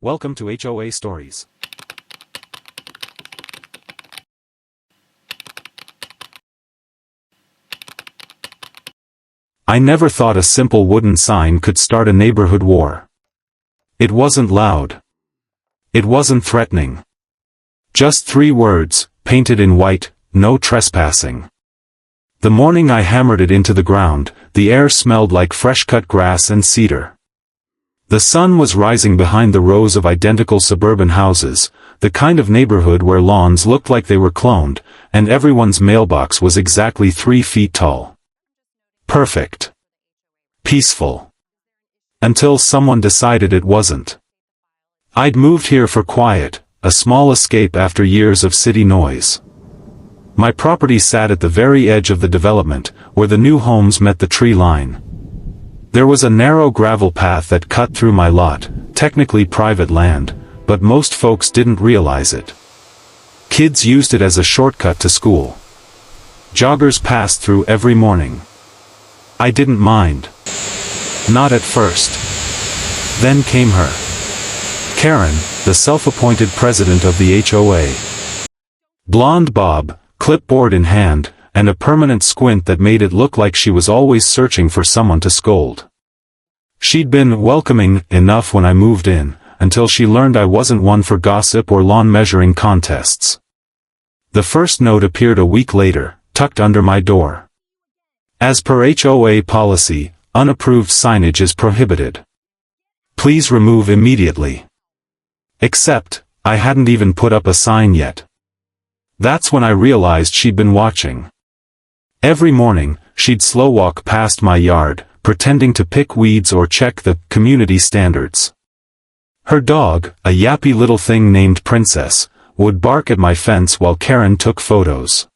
Welcome to HOA Stories. I never thought a simple wooden sign could start a neighborhood war. It wasn't loud. It wasn't threatening. Just 3 words, painted in white: no trespassing. The morning I hammered it into the ground, the air smelled like fresh-cut grass and cedar. The sun was rising behind the rows of identical suburban houses, the kind of neighborhood where lawns looked like they were cloned, and everyone's mailbox was exactly 3 feet tall. Perfect. Peaceful. Until someone decided it wasn't. I'd moved here for quiet, a small escape after years of city noise. My property sat at the very edge of the development, where the new homes met the tree line. There was a narrow gravel path that cut through my lot, technically private land, but most folks didn't realize it. Kids used it as a shortcut to school. Joggers passed through every morning. I didn't mind. Not at first. Then came her. Karen, the self-appointed president of the HOA. Blonde bob, clipboard in hand, and a permanent squint that made it look like she was always searching for someone to scold. She'd been welcoming enough when I moved in, until she learned I wasn't one for gossip or lawn measuring contests. The first note appeared a week later, tucked under my door. As per HOA policy, unapproved signage is prohibited. Please remove immediately. Except, I hadn't even put up a sign yet. That's when I realized she'd been watching. Every morning, she'd slow walk past my yard, pretending to pick weeds or check the community standards. Her dog, a yappy little thing named Princess, would bark at my fence while Karen took photos.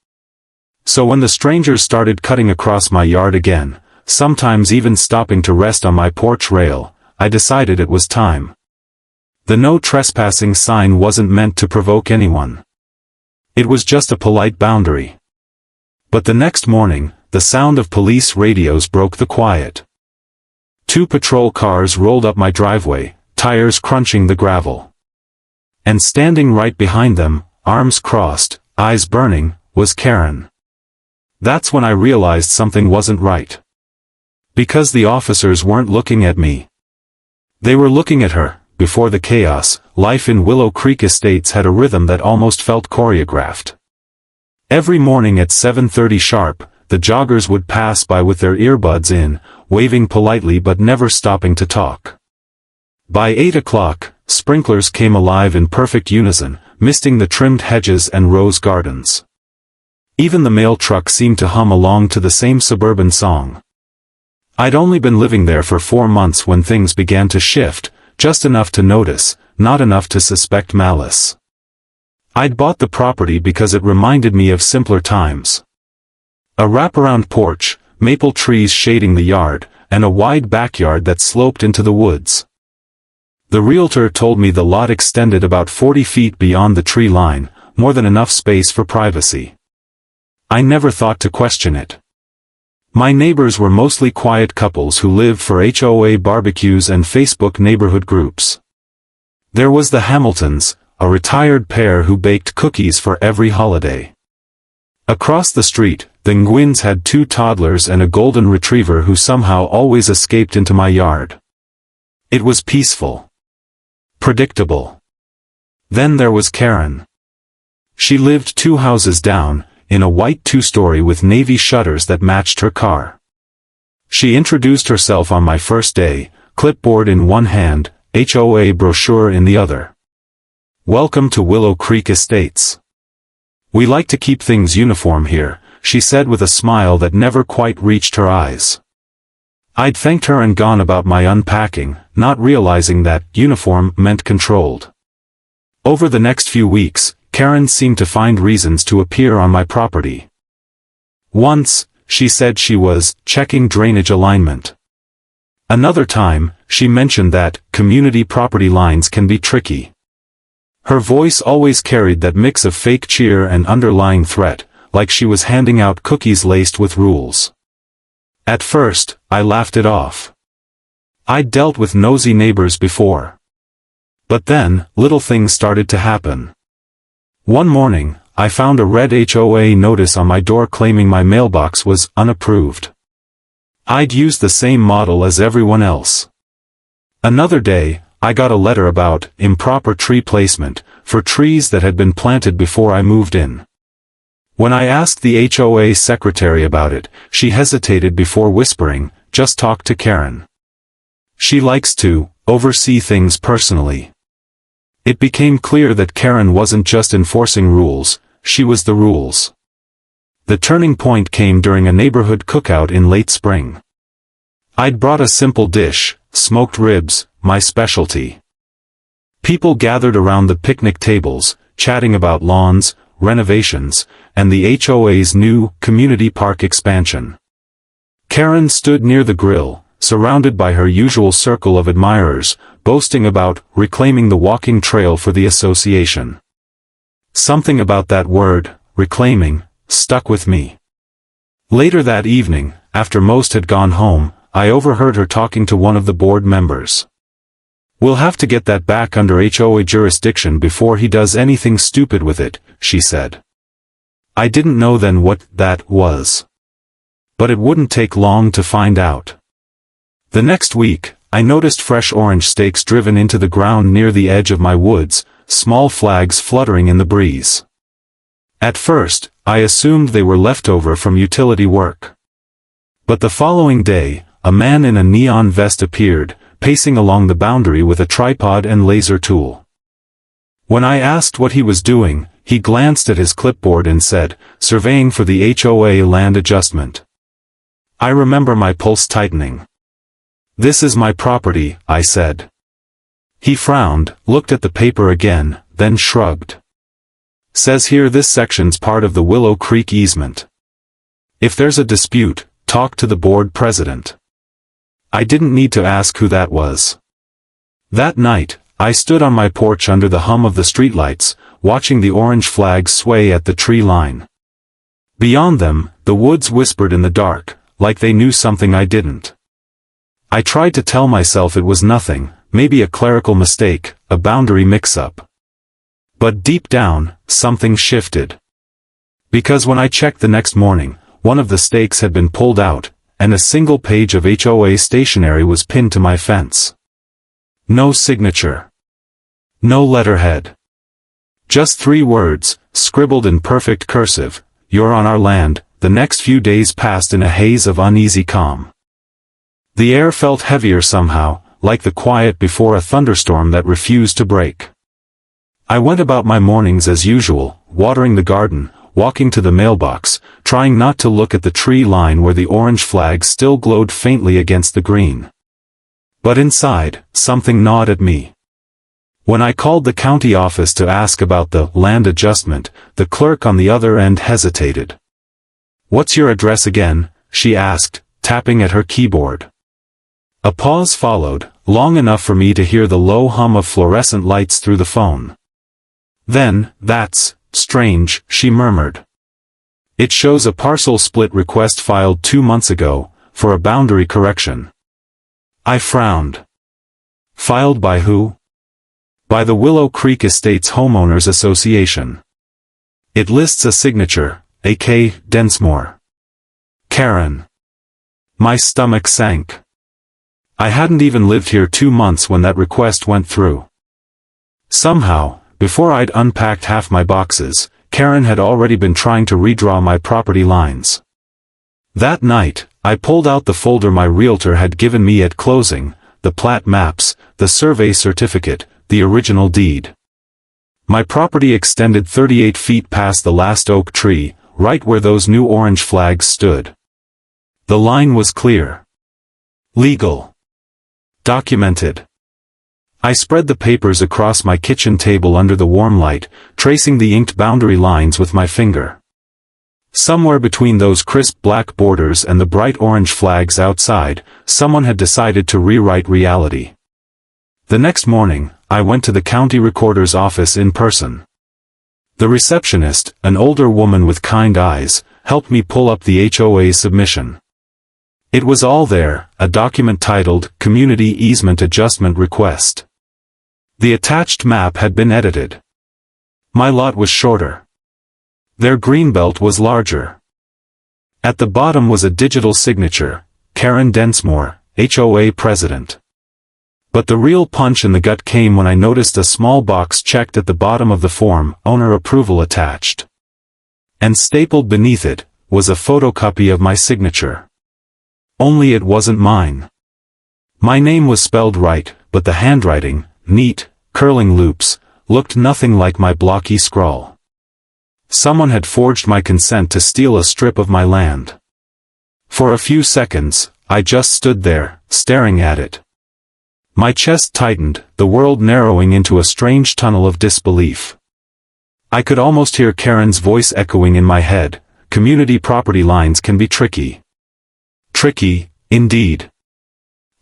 So when the strangers started cutting across my yard again, sometimes even stopping to rest on my porch rail, I decided it was time. The no trespassing sign wasn't meant to provoke anyone. It was just a polite boundary. But the next morning, the sound of police radios broke the quiet. 2 patrol cars rolled up my driveway, tires crunching the gravel. And standing right behind them, arms crossed, eyes burning, was Karen. That's when I realized something wasn't right. Because the officers weren't looking at me. They were looking at her. Before the chaos, life in Willow Creek Estates had a rhythm that almost felt choreographed. Every morning at 7:30 sharp, the joggers would pass by with their earbuds in, waving politely but never stopping to talk. By 8 o'clock, sprinklers came alive in perfect unison, misting the trimmed hedges and rose gardens. Even the mail truck seemed to hum along to the same suburban song. I'd only been living there for 4 months when things began to shift, just enough to notice, not enough to suspect malice. I'd bought the property because it reminded me of simpler times. A wraparound porch, maple trees shading the yard, and a wide backyard that sloped into the woods. The realtor told me the lot extended about 40 feet beyond the tree line, more than enough space for privacy. I never thought to question it. My neighbors were mostly quiet couples who lived for HOA barbecues and Facebook neighborhood groups. There was the Hamiltons, a retired pair who baked cookies for every holiday. Across the street, the Nguyen's had 2 toddlers and a golden retriever who somehow always escaped into my yard. It was peaceful. Predictable. Then there was Karen. She lived 2 houses down, in a white 2-story with navy shutters that matched her car. She introduced herself on my first day, clipboard in one hand, HOA brochure in the other. "Welcome to Willow Creek Estates. We like to keep things uniform here," she said with a smile that never quite reached her eyes. I'd thanked her and gone about my unpacking, not realizing that uniform meant controlled. Over the next few weeks, Karen seemed to find reasons to appear on my property. Once, she said she was checking drainage alignment. Another time, she mentioned that community property lines can be tricky. Her voice always carried that mix of fake cheer and underlying threat, like she was handing out cookies laced with rules. At first, I laughed it off. I'd dealt with nosy neighbors before. But then, little things started to happen. One morning, I found a red HOA notice on my door claiming my mailbox was unapproved. I'd used the same model as everyone else. Another day, I got a letter about improper tree placement for trees that had been planted before I moved in. When I asked the HOA secretary about it, she hesitated before whispering, "Just talk to Karen. She likes to oversee things personally." It became clear that Karen wasn't just enforcing rules, she was the rules. The turning point came during a neighborhood cookout in late spring. I'd brought a simple dish, smoked ribs, my specialty. People gathered around the picnic tables, chatting about lawns, renovations, and the HOA's new community park expansion. Karen stood near the grill, surrounded by her usual circle of admirers, boasting about reclaiming the walking trail for the association. Something about that word, reclaiming, stuck with me. Later that evening, after most had gone home, I overheard her talking to one of the board members. "We'll have to get that back under HOA jurisdiction before he does anything stupid with it," she said. I didn't know then what that was. But it wouldn't take long to find out. The next week, I noticed fresh orange stakes driven into the ground near the edge of my woods, small flags fluttering in the breeze. At first, I assumed they were leftover from utility work. But the following day, a man in a neon vest appeared, pacing along the boundary with a tripod and laser tool. When I asked what he was doing, he glanced at his clipboard and said, "Surveying for the HOA land adjustment." I remember my pulse tightening. "This is my property," I said. He frowned, looked at the paper again, then shrugged. "Says here this section's part of the Willow Creek easement. If there's a dispute, talk to the board president." I didn't need to ask who that was. That night, I stood on my porch under the hum of the streetlights, watching the orange flags sway at the tree line. Beyond them, the woods whispered in the dark, like they knew something I didn't. I tried to tell myself it was nothing, maybe a clerical mistake, a boundary mix-up. But deep down, something shifted. Because when I checked the next morning, one of the stakes had been pulled out, and a single page of HOA stationery was pinned to my fence. No signature. No letterhead. Just 3 words, scribbled in perfect cursive, "You're on our land." The next few days passed in a haze of uneasy calm. The air felt heavier somehow, like the quiet before a thunderstorm that refused to break. I went about my mornings as usual, watering the garden, walking to the mailbox, trying not to look at the tree line where the orange flag still glowed faintly against the green. But inside, something gnawed at me. When I called the county office to ask about the land adjustment, the clerk on the other end hesitated. "What's your address again?" she asked, tapping at her keyboard. A pause followed, long enough for me to hear the low hum of fluorescent lights through the phone. Then, "That's strange," she murmured. "It shows a parcel split request filed 2 months ago, for a boundary correction." I frowned. Filed by who? By the Willow Creek Estates Homeowners Association. It lists a signature, A.K. Densmore. Karen. My stomach sank. I hadn't even lived here 2 months when that request went through. Somehow, before I'd unpacked half my boxes, Karen had already been trying to redraw my property lines. That night, I pulled out the folder my realtor had given me at closing, the plat maps, the survey certificate, the original deed. My property extended 38 feet past the last oak tree, right where those new orange flags stood. The line was clear. Legal. Documented. I spread the papers across my kitchen table under the warm light, tracing the inked boundary lines with my finger. Somewhere between those crisp black borders and the bright orange flags outside, someone had decided to rewrite reality. The next morning, I went to the county recorder's office in person. The receptionist, an older woman with kind eyes, helped me pull up the HOA submission. It was all there, a document titled, Community Easement Adjustment Request. The attached map had been edited. My lot was shorter. Their greenbelt was larger. At the bottom was a digital signature, Karen Densmore, HOA President. But the real punch in the gut came when I noticed a small box checked at the bottom of the form, owner approval attached. And stapled beneath it, was a photocopy of my signature. Only it wasn't mine. My name was spelled right, but the handwriting, neat, curling loops, looked nothing like my blocky scrawl. Someone had forged my consent to steal a strip of my land. For a few seconds, I just stood there, staring at it. My chest tightened, the world narrowing into a strange tunnel of disbelief. I could almost hear Karen's voice echoing in my head, community property lines can be tricky. Tricky, indeed.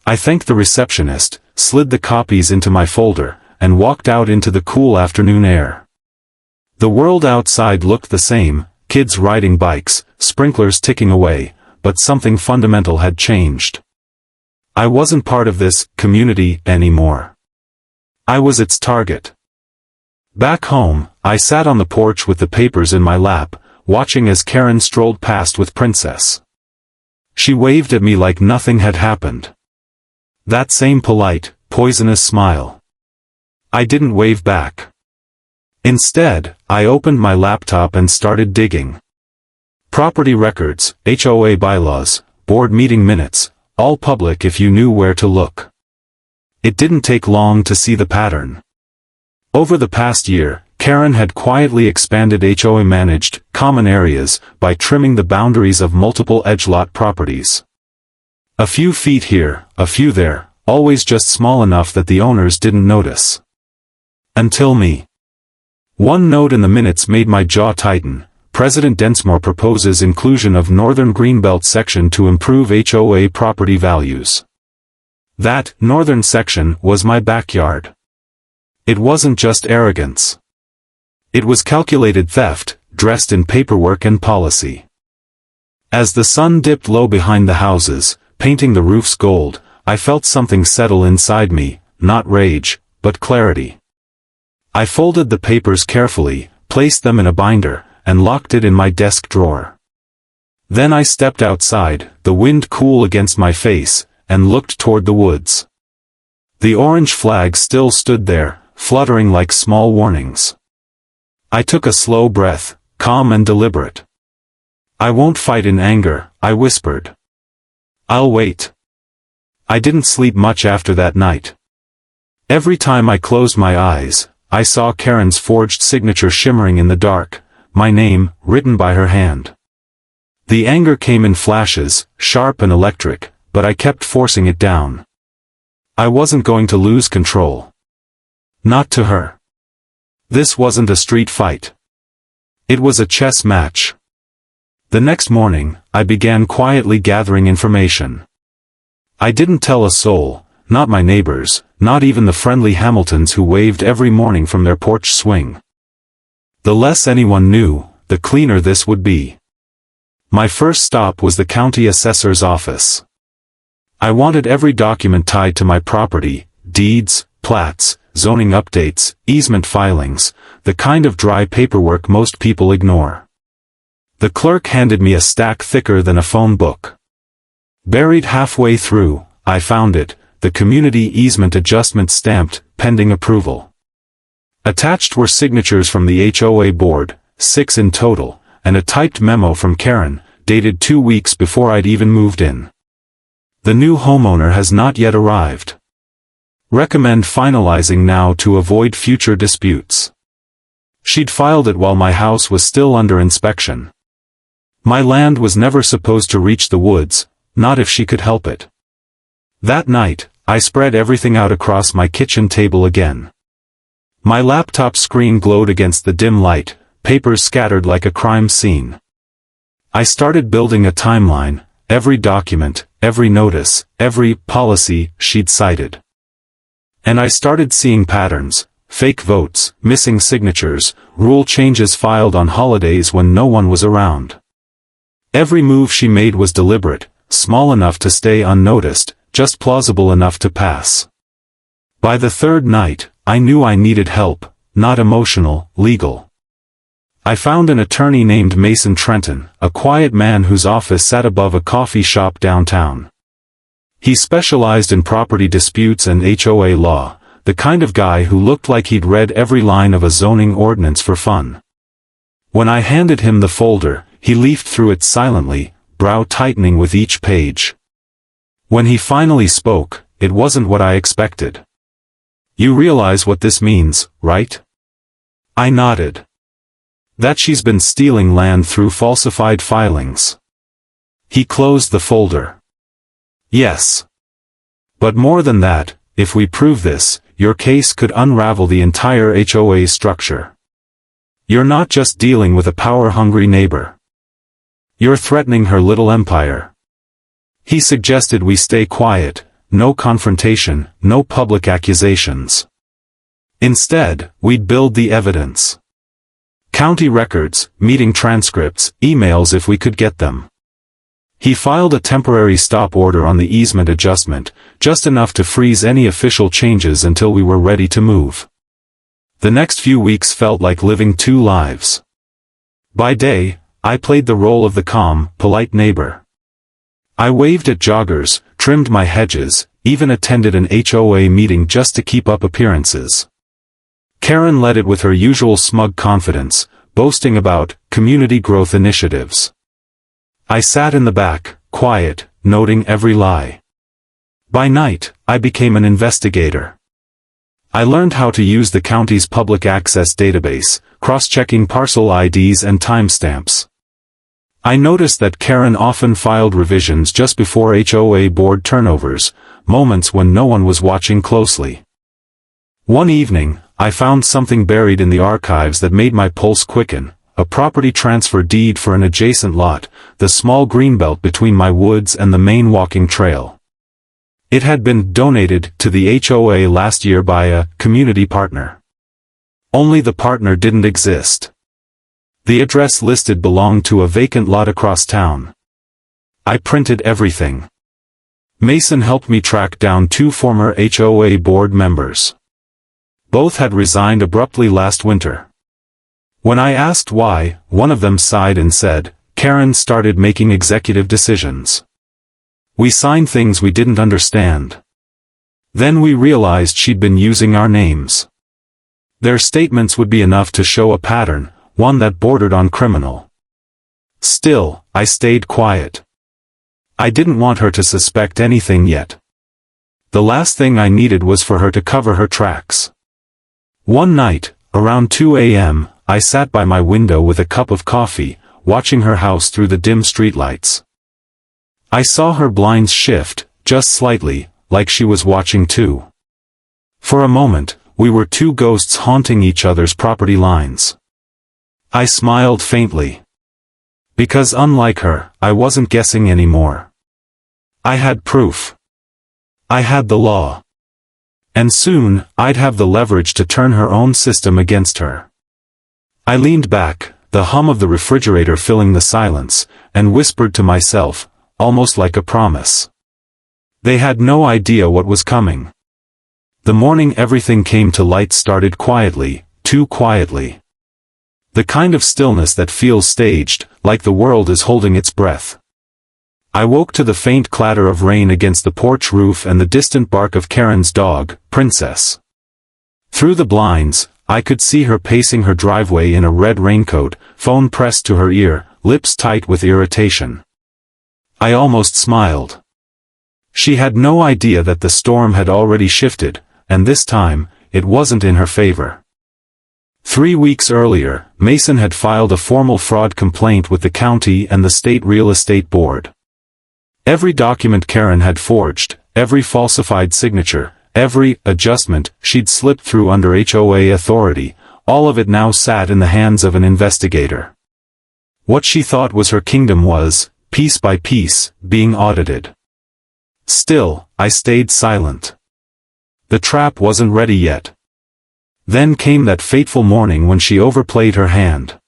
I thanked the receptionist, slid the copies into my folder, and walked out into the cool afternoon air. The world outside looked the same, kids riding bikes, sprinklers ticking away, but something fundamental had changed. I wasn't part of this community anymore. I was its target. Back home, I sat on the porch with the papers in my lap, watching as Karen strolled past with Princess. She waved at me like nothing had happened. That same polite, poisonous smile. I didn't wave back. Instead, I opened my laptop and started digging. Property records, HOA bylaws, board meeting minutes, all public if you knew where to look. It didn't take long to see the pattern. Over the past year, Karen had quietly expanded HOA-managed, common areas, by trimming the boundaries of multiple edgelot properties. A few feet here, a few there, always just small enough that the owners didn't notice. Until me. One note in the minutes made my jaw tighten. President Densmore proposes inclusion of Northern Greenbelt section to improve HOA property values. That northern section was my backyard. It wasn't just arrogance. It was calculated theft, dressed in paperwork and policy. As the sun dipped low behind the houses, painting the roofs gold, I felt something settle inside me, not rage, but clarity. I folded the papers carefully, placed them in a binder, and locked it in my desk drawer. Then I stepped outside, the wind cool against my face, and looked toward the woods. The orange flag still stood there, fluttering like small warnings. I took a slow breath, calm and deliberate. I won't fight in anger, I whispered. I'll wait. I didn't sleep much after that night. Every time I closed my eyes, I saw Karen's forged signature shimmering in the dark, my name, written by her hand. The anger came in flashes, sharp and electric, but I kept forcing it down. I wasn't going to lose control. Not to her. This wasn't a street fight. It was a chess match. The next morning, I began quietly gathering information. I didn't tell a soul, not my neighbors, not even the friendly Hamiltons who waved every morning from their porch swing. The less anyone knew, the cleaner this would be. My first stop was the county assessor's office. I wanted every document tied to my property, deeds, plats, zoning updates, easement filings, the kind of dry paperwork most people ignore. The clerk handed me a stack thicker than a phone book. Buried halfway through, I found it, the community easement adjustment stamped, pending approval. Attached were signatures from the HOA board, 6 in total, and a typed memo from Karen, dated 2 weeks before I'd even moved in. The new homeowner has not yet arrived. Recommend finalizing now to avoid future disputes. She'd filed it while my house was still under inspection. My land was never supposed to reach the woods, not if she could help it. That night, I spread everything out across my kitchen table again. My laptop screen glowed against the dim light, papers scattered like a crime scene. I started building a timeline, every document, every notice, every policy she'd cited. And I started seeing patterns, fake votes, missing signatures, rule changes filed on holidays when no one was around. Every move she made was deliberate, small enough to stay unnoticed, just plausible enough to pass. By the third night, I knew I needed help, not emotional, legal. I found an attorney named Mason Trenton, a quiet man whose office sat above a coffee shop downtown. He specialized in property disputes and HOA law, the kind of guy who looked like he'd read every line of a zoning ordinance for fun. When I handed him the folder, he leafed through it silently, brow tightening with each page. When he finally spoke, it wasn't what I expected. "You realize what this means, right?" I nodded. "That she's been stealing land through falsified filings." He closed the folder. "Yes. But more than that, if we prove this, your case could unravel the entire HOA structure. You're not just dealing with a power-hungry neighbor. You're threatening her little empire." He suggested we stay quiet, no confrontation, no public accusations. Instead, we'd build the evidence. County records, meeting transcripts, emails if we could get them. He filed a temporary stop order on the easement adjustment, just enough to freeze any official changes until we were ready to move. The next few weeks felt like living two lives. By day, I played the role of the calm, polite neighbor. I waved at joggers, trimmed my hedges, even attended an HOA meeting just to keep up appearances. Karen led it with her usual smug confidence, boasting about community growth initiatives. I sat in the back, quiet, noting every lie. By night, I became an investigator. I learned how to use the county's public access database, cross-checking parcel IDs and timestamps. I noticed that Karen often filed revisions just before HOA board turnovers, moments when no one was watching closely. One evening, I found something buried in the archives that made my pulse quicken, a property transfer deed for an adjacent lot, the small greenbelt between my woods and the main walking trail. It had been donated to the HOA last year by a community partner. Only the partner didn't exist. The address listed belonged to a vacant lot across town. I printed everything. Mason helped me track down two former HOA board members. Both had resigned abruptly last winter. When I asked why, one of them sighed and said, "Karen started making executive decisions. We signed things we didn't understand. Then we realized she'd been using our names." Their statements would be enough to show a pattern, one that bordered on criminal. Still, I stayed quiet. I didn't want her to suspect anything yet. The last thing I needed was for her to cover her tracks. One night, around 2 a.m., I sat by my window with a cup of coffee, watching her house through the dim streetlights. I saw her blinds shift, just slightly, like she was watching too. For a moment, we were two ghosts haunting each other's property lines. I smiled faintly. Because unlike her, I wasn't guessing anymore. I had proof. I had the law. And soon, I'd have the leverage to turn her own system against her. I leaned back, the hum of the refrigerator filling the silence, and whispered to myself, almost like a promise. They had no idea what was coming. The morning everything came to light started quietly, too quietly. The kind of stillness that feels staged, like the world is holding its breath. I woke to the faint clatter of rain against the porch roof and the distant bark of Karen's dog, Princess. Through the blinds, I could see her pacing her driveway in a red raincoat, phone pressed to her ear, lips tight with irritation. I almost smiled. She had no idea that the storm had already shifted, and this time, it wasn't in her favor. 3 weeks earlier, Mason had filed a formal fraud complaint with the county and the state real estate board. Every document Karen had forged, every falsified signature, every adjustment she'd slipped through under HOA authority, all of it now sat in the hands of an investigator. What she thought was her kingdom was, piece by piece, being audited. Still, I stayed silent. The trap wasn't ready yet. Then came that fateful morning when she overplayed her hand.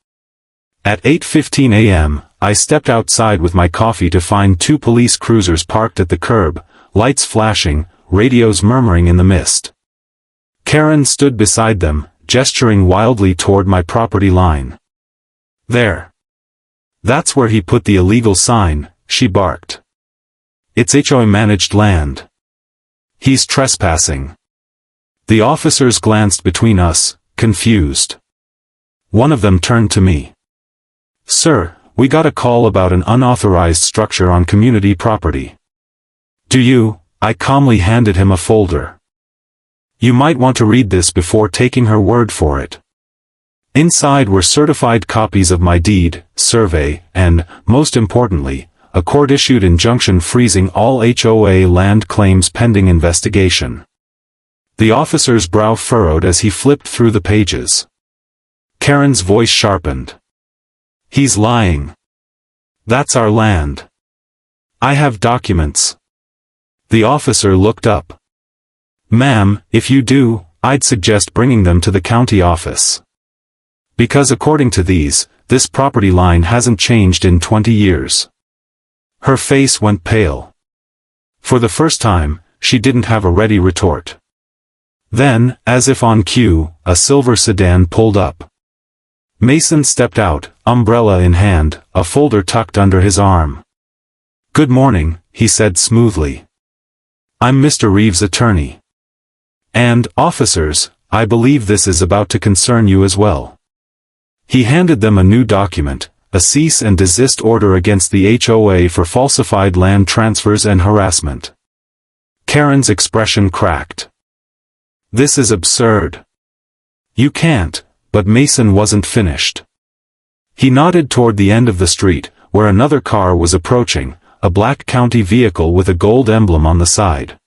At 8:15 a.m., I stepped outside with my coffee to find two police cruisers parked at the curb, lights flashing, radios murmuring in the mist. Karen stood beside them, gesturing wildly toward my property line. There. That's where he put the illegal sign, she barked. It's HOA managed land. He's trespassing. The officers glanced between us, confused. One of them turned to me. Sir, we got a call about an unauthorized structure on community property. Do you? I calmly handed him a folder. You might want to read this before taking her word for it. Inside were certified copies of my deed, survey, and, most importantly, a court-issued injunction freezing all HOA land claims pending investigation. The officer's brow furrowed as he flipped through the pages. Karen's voice sharpened. He's lying. That's our land. I have documents. The officer looked up. Ma'am, if you do, I'd suggest bringing them to the county office. Because according to these, this property line hasn't changed in 20 years. Her face went pale. For the first time, she didn't have a ready retort. Then, as if on cue, a silver sedan pulled up. Mason stepped out, umbrella in hand, a folder tucked under his arm. Good morning, he said smoothly. I'm Mr. Reeves' attorney. And, officers, I believe this is about to concern you as well. He handed them a new document, a cease and desist order against the HOA for falsified land transfers and harassment. Karen's expression cracked. This is absurd. You can't, but Mason wasn't finished. He nodded toward the end of the street, where another car was approaching, a black county vehicle with a gold emblem on the side.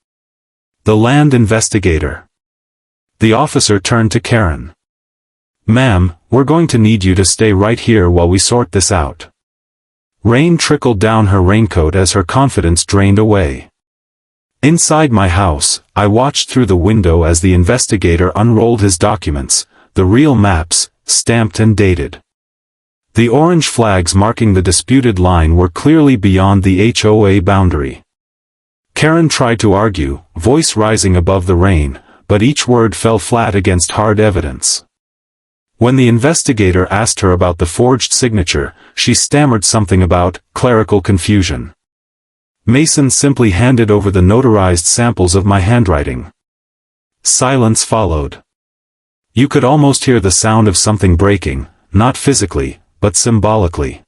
The land investigator. The officer turned to Karen. Ma'am, we're going to need you to stay right here while we sort this out. Rain trickled down her raincoat as her confidence drained away. Inside my house, I watched through the window as the investigator unrolled his documents, the real maps, stamped and dated. The orange flags marking the disputed line were clearly beyond the HOA boundary. Karen tried to argue, voice rising above the rain, but each word fell flat against hard evidence. When the investigator asked her about the forged signature, she stammered something about clerical confusion. Mason simply handed over the notarized samples of my handwriting. Silence followed. You could almost hear the sound of something breaking, not physically, but symbolically.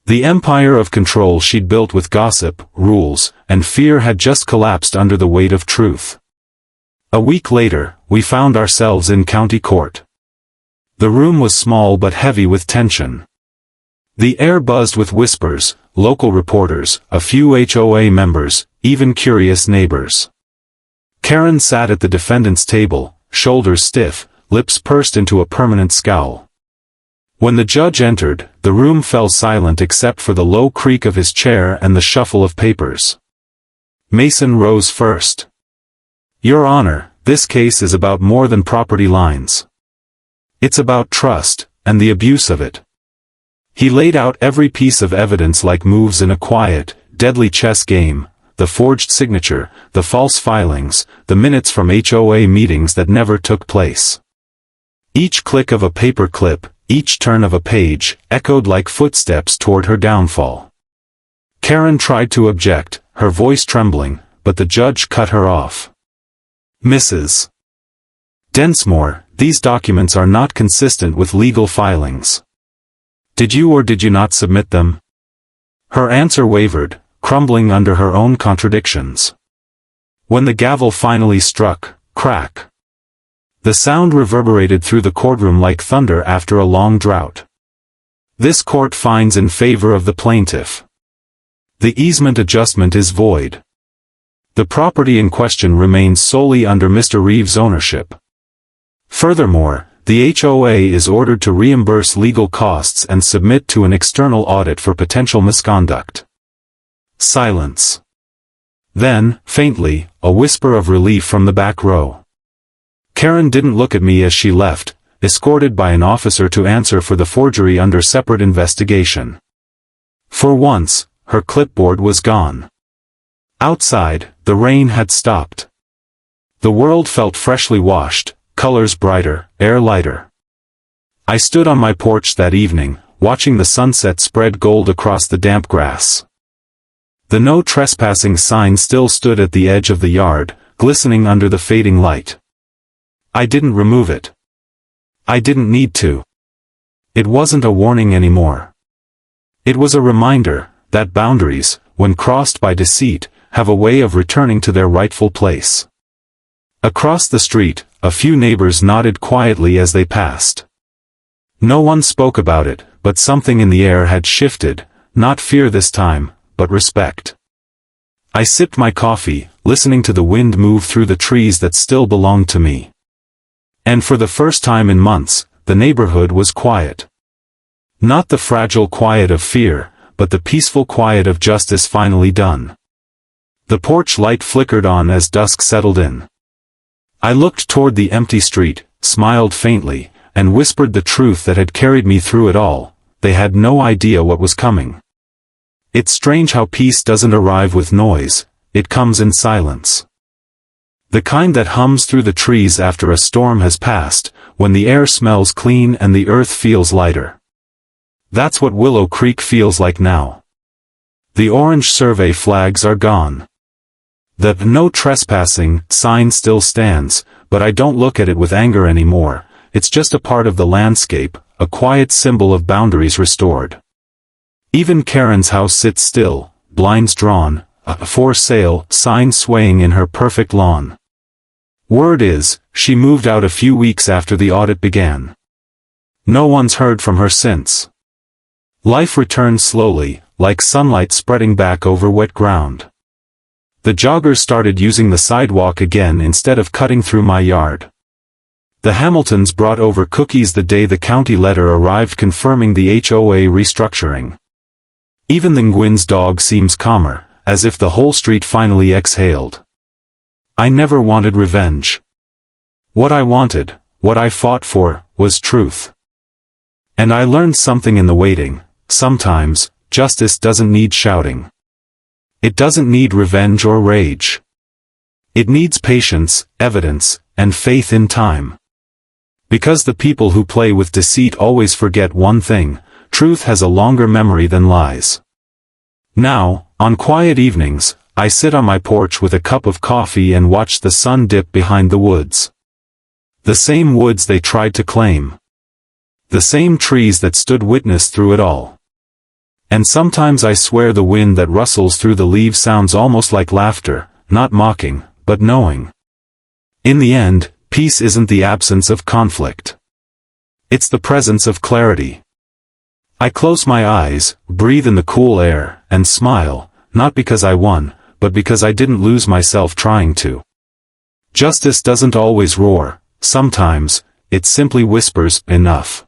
The empire of control she'd built with gossip, rules, and fear had just collapsed under the weight of truth. A week later, we found ourselves in county court. The room was small but heavy with tension. The air buzzed with whispers, local reporters, a few HOA members, even curious neighbors. Karen sat at the defendant's table, shoulders stiff, lips pursed into a permanent scowl. When the judge entered, the room fell silent except for the low creak of his chair and the shuffle of papers. Mason rose first. Your Honor, this case is about more than property lines. It's about trust, and the abuse of it. He laid out every piece of evidence like moves in a quiet, deadly chess game, the forged signature, the false filings, the minutes from HOA meetings that never took place. Each click of a paper clip, each turn of a page, echoed like footsteps toward her downfall. Karen tried to object, her voice trembling, but the judge cut her off. Mrs. Densmore, these documents are not consistent with legal filings. Did you or did you not submit them? Her answer wavered, crumbling under her own contradictions. When the gavel finally struck, crack. The sound reverberated through the courtroom like thunder after a long drought. This court finds in favor of the plaintiff. The easement adjustment is void. The property in question remains solely under Mr. Reeves' ownership. Furthermore, the HOA is ordered to reimburse legal costs and submit to an external audit for potential misconduct. Silence. Then, faintly, a whisper of relief from the back row. Karen didn't look at me as she left, escorted by an officer to answer for the forgery under separate investigation. For once, her clipboard was gone. Outside, the rain had stopped. The world felt freshly washed, colors brighter, air lighter. I stood on my porch that evening, watching the sunset spread gold across the damp grass. The "No Trespassing" sign still stood at the edge of the yard, glistening under the fading light. I didn't remove it. I didn't need to. It wasn't a warning anymore. It was a reminder that boundaries, when crossed by deceit, have a way of returning to their rightful place. Across the street, a few neighbors nodded quietly as they passed. No one spoke about it, but something in the air had shifted, not fear this time, but respect. I sipped my coffee, listening to the wind move through the trees that still belonged to me. And for the first time in months, the neighborhood was quiet. Not the fragile quiet of fear, but the peaceful quiet of justice finally done. The porch light flickered on as dusk settled in. I looked toward the empty street, smiled faintly, and whispered the truth that had carried me through it all. They had no idea what was coming. It's strange how peace doesn't arrive with noise, it comes in silence. The kind that hums through the trees after a storm has passed, when the air smells clean and the earth feels lighter. That's what Willow Creek feels like now. The orange survey flags are gone. The "No Trespassing" sign still stands, but I don't look at it with anger anymore. It's just a part of the landscape, a quiet symbol of boundaries restored. Even Karen's house sits still, blinds drawn, a "For Sale" sign swaying in her perfect lawn. Word is, she moved out a few weeks after the audit began. No one's heard from her since. Life returned slowly, like sunlight spreading back over wet ground. The joggers started using the sidewalk again instead of cutting through my yard. The Hamiltons brought over cookies the day the county letter arrived confirming the HOA restructuring. Even the Nguyen's dog seems calmer, as if the whole street finally exhaled. I never wanted revenge. What I wanted, what I fought for, was truth. And I learned something in the waiting. Sometimes, justice doesn't need shouting. It doesn't need revenge or rage. It needs patience, evidence, and faith in time. Because the people who play with deceit always forget one thing: truth has a longer memory than lies. Now, on quiet evenings, I sit on my porch with a cup of coffee and watch the sun dip behind the woods. The same woods they tried to claim. The same trees that stood witness through it all. And sometimes I swear the wind that rustles through the leaves sounds almost like laughter, not mocking, but knowing. In the end, peace isn't the absence of conflict. It's the presence of clarity. I close my eyes, breathe in the cool air, and smile, not because I won, but because I didn't lose myself trying to. Justice doesn't always roar. Sometimes, it simply whispers, "Enough."